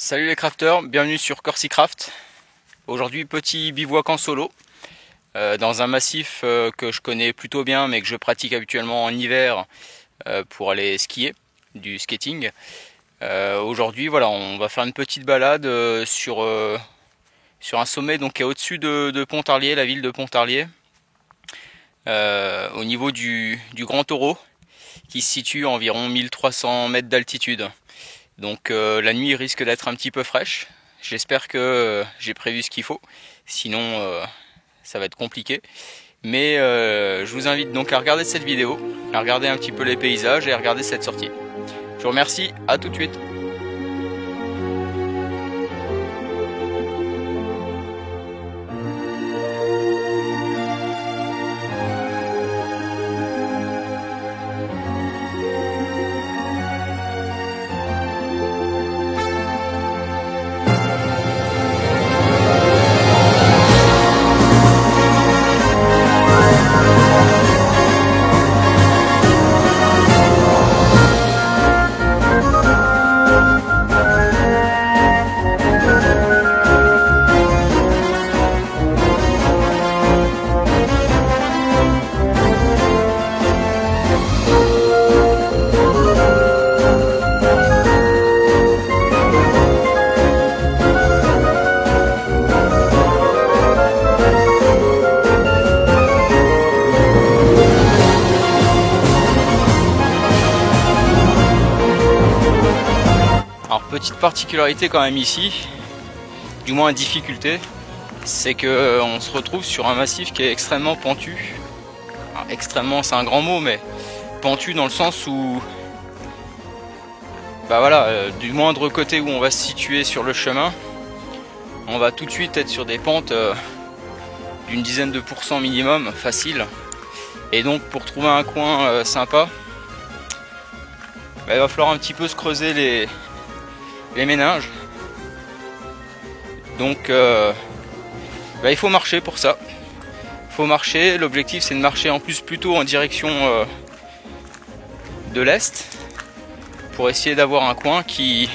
Salut les crafters, bienvenue sur Corsicraft. Aujourd'hui petit bivouac en solo dans un massif que je connais plutôt bien mais que je pratique habituellement en hiver pour aller skier, du skating. Aujourd'hui voilà, on va faire une petite balade sur un sommet donc qui est au-dessus de Pontarlier, la ville de Pontarlier, au niveau du Grand Taureau, qui se situe à environ 1300 mètres d'altitude. Donc la nuit risque d'être un petit peu fraîche. J'espère que j'ai prévu ce qu'il faut. Sinon ça va être compliqué. Mais je vous invite donc à regarder cette vidéo, à regarder un petit peu les paysages et à regarder cette sortie. Je vous remercie, à tout de suite. Alors petite particularité quand même ici, du moins difficulté, c'est que on se retrouve sur un massif qui est extrêmement pentu. Alors, extrêmement c'est un grand mot, mais pentu dans le sens où bah voilà, du moindre côté où on va se situer sur le chemin, on va tout de suite être sur des pentes d'une dizaine de pourcents minimum, facile. Et donc pour trouver un coin sympa, bah, il va falloir un petit peu se creuser les méninges. Donc bah, il faut marcher pour ça. Il faut marcher, l'objectif c'est de marcher en plus plutôt en direction de l'est, pour essayer d'avoir un coin qui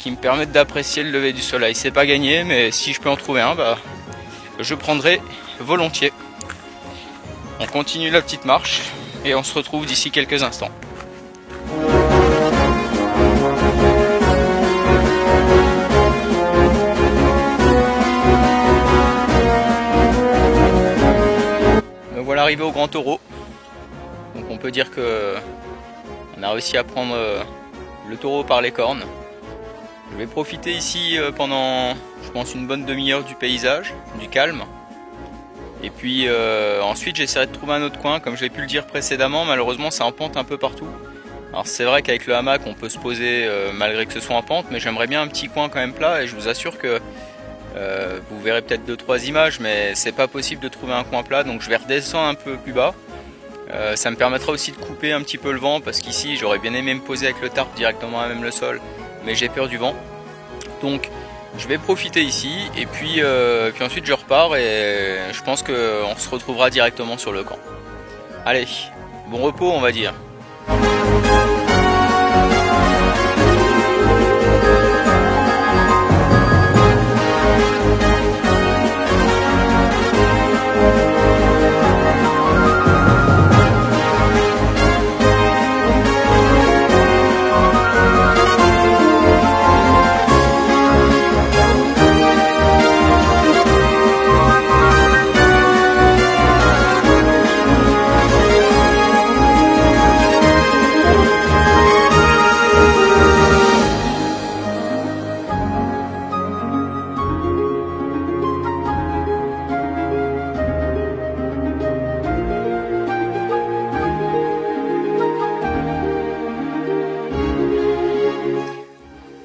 me permette d'apprécier le lever du soleil. C'est pas gagné, mais si je peux en trouver un, bah, je prendrai volontiers. On continue la petite marche et on se retrouve d'ici quelques instants. Me voilà arrivé au Grand Taureau. Donc on peut dire que on a réussi à prendre le taureau par les cornes. Je vais profiter ici pendant, je pense, une bonne demi-heure du paysage, du calme. Et puis ensuite j'essaierai de trouver un autre coin. Comme je l'ai pu le dire précédemment, malheureusement c'est en pente un peu partout. Alors c'est vrai qu'avec le hamac on peut se poser malgré que ce soit en pente, mais j'aimerais bien un petit coin quand même plat, et je vous assure que vous verrez peut-être 2-3 images, mais c'est pas possible de trouver un coin plat, donc je vais redescendre un peu plus bas. Ça me permettra aussi de couper un petit peu le vent, parce qu'ici j'aurais bien aimé me poser avec le tarp directement à même le sol, mais j'ai peur du vent. Donc je vais profiter ici, et puis ensuite je repars, et je pense qu'on se retrouvera directement sur le camp. Allez, bon repos on va dire.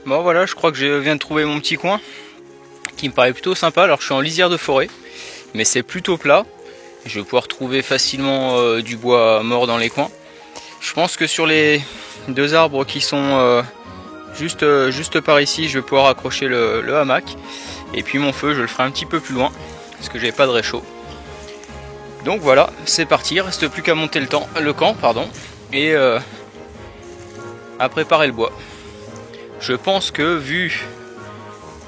Bon voilà, je crois que je viens de trouver mon petit coin qui me paraît plutôt sympa. Alors je suis en lisière de forêt, mais c'est plutôt plat. Je vais pouvoir trouver facilement du bois mort dans les coins. Je pense que sur les deux arbres qui sont juste par ici, je vais pouvoir accrocher le hamac. Et puis mon feu, je le ferai un petit peu plus loin, parce que j'ai pas de réchaud. Donc voilà, c'est parti, il reste plus qu'à monter le camp, et à préparer le bois. je pense que vu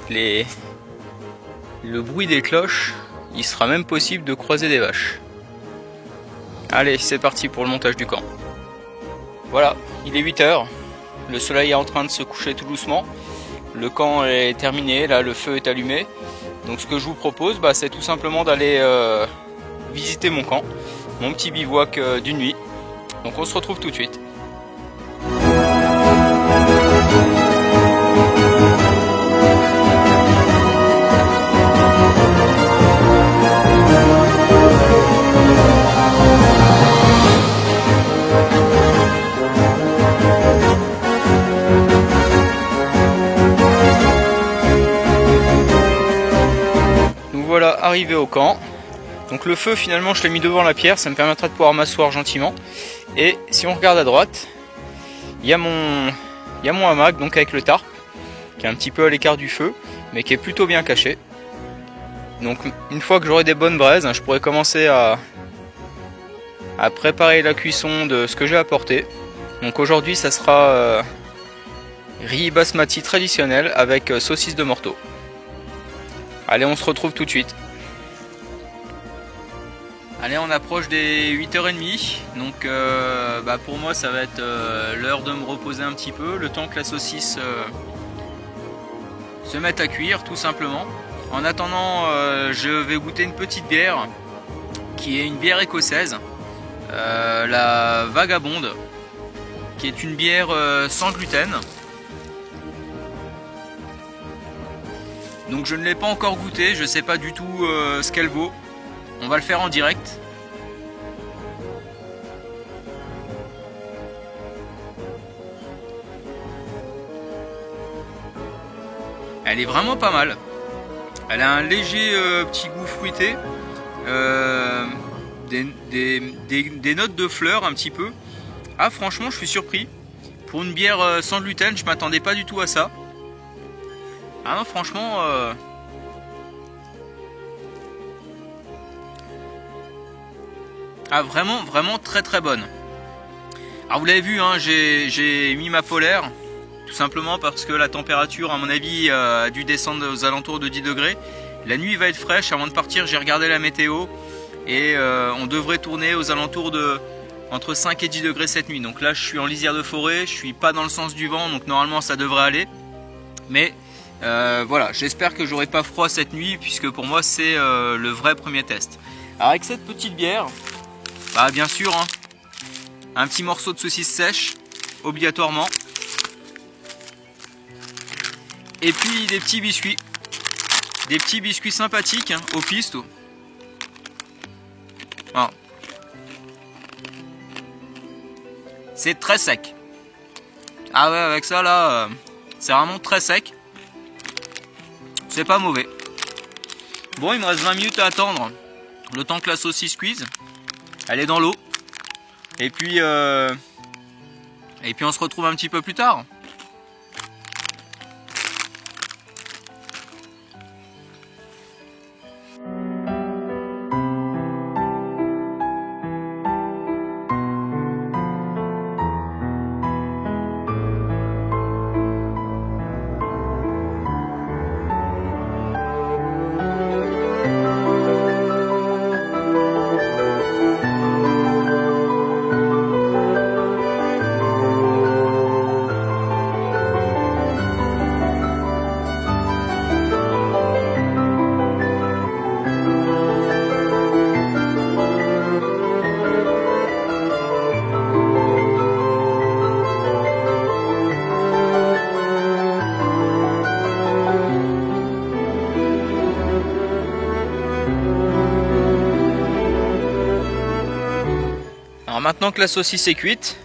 le bruit des cloches, il sera même possible de croiser des vaches. Allez, c'est parti pour le montage du camp. Voilà, il est 8 h, le soleil est en train de se coucher tout doucement, le camp est terminé, là le feu est allumé. Donc ce que je vous propose, c'est tout simplement d'aller visiter mon camp, mon petit bivouac d'une nuit. Donc on se retrouve tout de suite. Voilà, arrivé au camp. Donc le feu, finalement je l'ai mis devant la pierre, ça me permettra de pouvoir m'asseoir gentiment. Et si on regarde à droite, il y a mon hamac, donc avec le tarp, qui est un petit peu à l'écart du feu, mais qui est plutôt bien caché. Donc une fois que j'aurai des bonnes braises, je pourrai commencer à préparer la cuisson de ce que j'ai apporté. Donc aujourd'hui ça sera riz basmati traditionnel avec saucisse de morteau. Allez, on se retrouve tout de suite. Allez, on approche des 8h30, donc pour moi ça va être l'heure de me reposer un petit peu, le temps que la saucisse se mette à cuire tout simplement. En attendant, je vais goûter une petite bière, qui est une bière écossaise, la Vagabonde, qui est une bière sans gluten. Donc je ne l'ai pas encore goûté, je ne sais pas du tout ce qu'elle vaut. On va le faire en direct. Elle est vraiment pas mal. Elle a un léger petit goût fruité. Des notes de fleurs un petit peu. Ah, franchement je suis surpris. Pour une bière sans gluten, je m'attendais pas du tout à ça. Ah non, franchement, vraiment très très bonne. Alors vous l'avez vu, hein, j'ai mis ma polaire, tout simplement parce que la température, à mon avis, a dû descendre aux alentours de 10 degrés. La nuit va être fraîche. Avant de partir, j'ai regardé la météo et on devrait tourner aux alentours de entre 5 et 10 degrés cette nuit. Donc là, je suis en lisière de forêt, je suis pas dans le sens du vent, donc normalement ça devrait aller. Mais voilà, j'espère que j'aurai pas froid cette nuit, puisque pour moi c'est le vrai premier test. Alors avec cette petite bière, bien sûr, hein, un petit morceau de saucisse sèche, obligatoirement. Et puis des petits biscuits sympathiques, hein, au pisto. Voilà. C'est très sec. Ah ouais, avec ça là, c'est vraiment très sec. C'est pas mauvais. Bon, il me reste 20 minutes à attendre, le temps que la saucisse cuise. Elle est dans l'eau. Et puis on se retrouve un petit peu plus tard. Alors maintenant que la saucisse est cuite,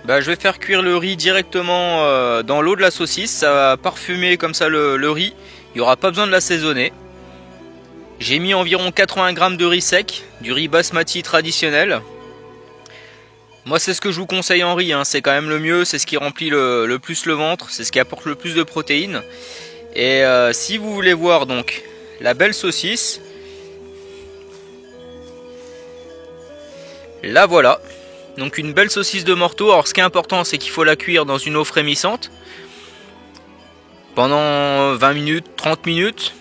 je vais faire cuire le riz directement dans l'eau de la saucisse. Ça va parfumer comme ça le riz. Il n'y aura pas besoin de l'assaisonner. J'ai mis environ 80 g de riz sec, du riz basmati traditionnel. Moi c'est ce que je vous conseille en riz, hein. C'est quand même le mieux, c'est ce qui remplit le plus le ventre, c'est ce qui apporte le plus de protéines. Et si vous voulez voir donc la belle saucisse, la voilà. Donc une belle saucisse de morteau. Alors ce qui est important, c'est qu'il faut la cuire dans une eau frémissante pendant 20 minutes, 30 minutes.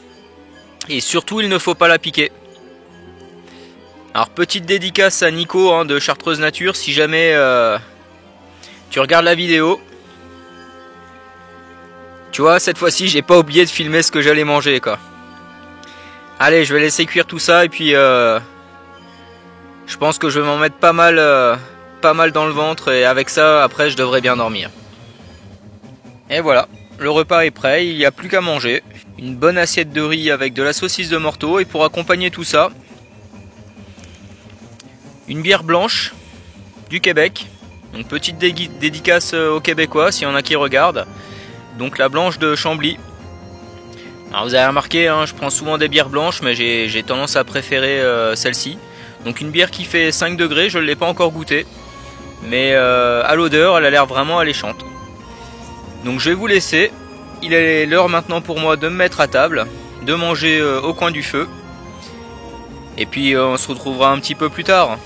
Et surtout, il ne faut pas la piquer. Alors petite dédicace à Nico hein, de Chartreuse Nature, si jamais tu regardes la vidéo. Tu vois, cette fois-ci, j'ai pas oublié de filmer ce que j'allais manger, quoi. Allez, je vais laisser cuire tout ça et puis je pense que je vais m'en mettre pas mal dans le ventre et avec ça, après, je devrais bien dormir. Et voilà, le repas est prêt, il n'y a plus qu'à manger. Une bonne assiette de riz avec de la saucisse de morteau et pour accompagner tout ça, une bière blanche du Québec. Donc petite dédicace aux Québécois s'il y en a qui regardent. Donc la blanche de Chambly. Alors vous avez remarqué, hein, je prends souvent des bières blanches, mais j'ai tendance à préférer celle-ci. Donc une bière qui fait 5 degrés, je ne l'ai pas encore goûtée. Mais à l'odeur, elle a l'air vraiment alléchante. Donc je vais vous laisser. Il est l'heure maintenant pour moi de me mettre à table, de manger au coin du feu. Et puis on se retrouvera un petit peu plus tard.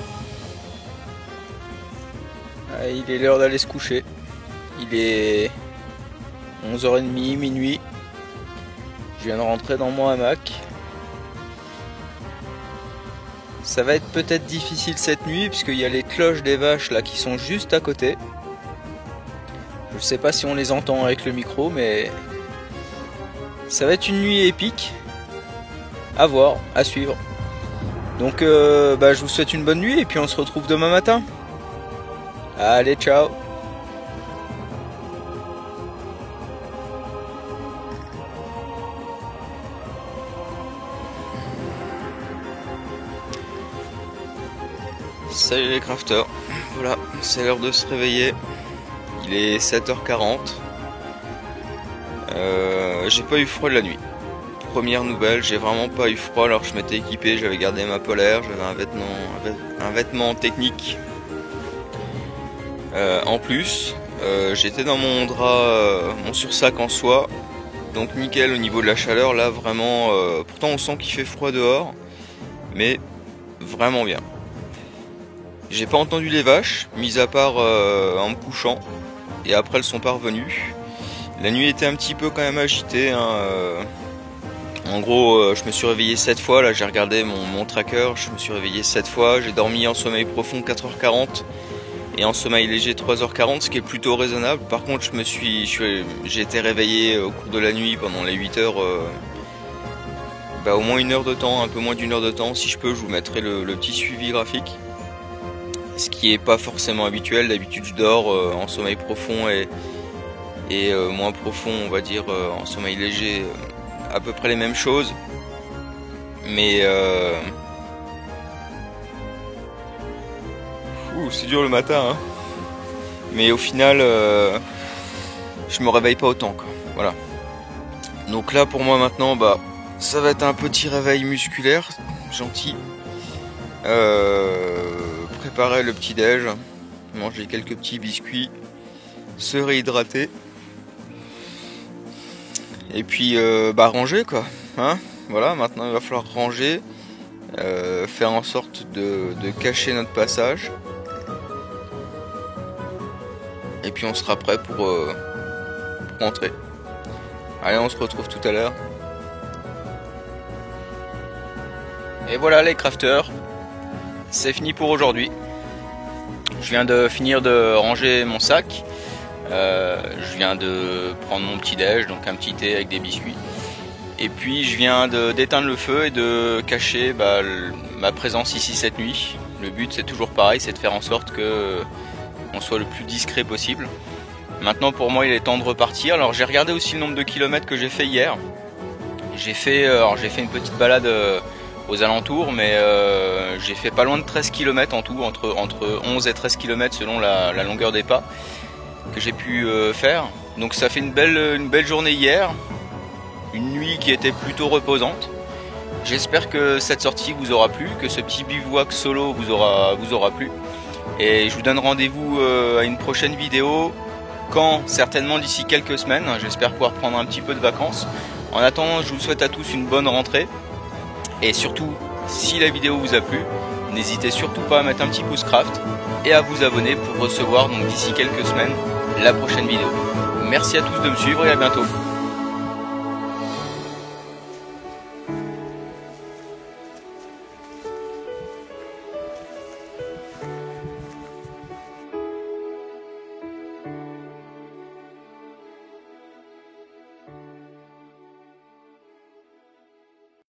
Ah, il est l'heure d'aller se coucher. Il est 11h30, minuit. Je viens de rentrer dans mon hamac. Ça va être peut-être difficile cette nuit puisqu'il y a les cloches des vaches là qui sont juste à côté. Je sais pas si on les entend avec le micro, mais ça va être une nuit épique. À voir, à suivre. Donc je vous souhaite une bonne nuit et puis on se retrouve demain matin. Allez, ciao. Salut les crafters, voilà, c'est l'heure de se réveiller. Il est 7h40. J'ai pas eu froid de la nuit. Première nouvelle, j'ai vraiment pas eu froid alors que je m'étais équipé, j'avais gardé ma polaire, j'avais un vêtement technique. En plus, j'étais dans mon drap, mon sursac en soie, donc nickel au niveau de la chaleur, là vraiment, pourtant on sent qu'il fait froid dehors, mais vraiment bien. J'ai pas entendu les vaches, mis à part en me couchant, et après elles sont pas revenues. La nuit était un petit peu quand même agitée, hein, en gros je me suis réveillé 7 fois, là j'ai regardé mon tracker, je me suis réveillé 7 fois, j'ai dormi en sommeil profond 4h40 et en sommeil léger 3h40, ce qui est plutôt raisonnable. Par contre j'ai été réveillé au cours de la nuit pendant les 8 heures, au moins 1 heure de temps, un peu moins d'1 heure de temps, si je peux je vous mettrai le petit suivi graphique. Ce qui est pas forcément habituel, d'habitude je dors en sommeil profond et moins profond on va dire en sommeil léger, à peu près les mêmes choses. Mais c'est dur le matin hein. Mais au final je me réveille pas autant quoi. Voilà. Donc là pour moi maintenant ça va être un petit réveil musculaire, gentil. Préparer le petit déj, manger quelques petits biscuits, se réhydrater et puis ranger quoi hein. Voilà, maintenant il va falloir ranger, faire en sorte de cacher notre passage et puis on sera prêt pour rentrer. Allez, on se retrouve tout à l'heure. Et voilà les crafters, c'est fini pour aujourd'hui. Je viens de finir de ranger mon sac. Je viens de prendre mon petit déj, donc un petit thé avec des biscuits. Et puis je viens d'éteindre le feu et de cacher ma présence ici cette nuit. Le but c'est toujours pareil, c'est de faire en sorte que on soit le plus discret possible. Maintenant pour moi il est temps de repartir. Alors j'ai regardé aussi le nombre de kilomètres que j'ai fait hier. J'ai fait une petite balade aux alentours, mais j'ai fait pas loin de 13 km en tout, entre 11 et 13 km selon la longueur des pas que j'ai pu faire. Donc ça fait une belle journée hier, une nuit qui était plutôt reposante. J'espère que cette sortie vous aura plu, que ce petit bivouac solo vous aura plu. Et je vous donne rendez-vous à une prochaine vidéo, certainement d'ici quelques semaines. J'espère pouvoir prendre un petit peu de vacances. En attendant, je vous souhaite à tous une bonne rentrée. Et surtout, si la vidéo vous a plu, N'hésitez surtout pas à mettre un petit pouce craft et à vous abonner pour recevoir donc d'ici quelques semaines la prochaine vidéo. Merci à tous de me suivre et à bientôt.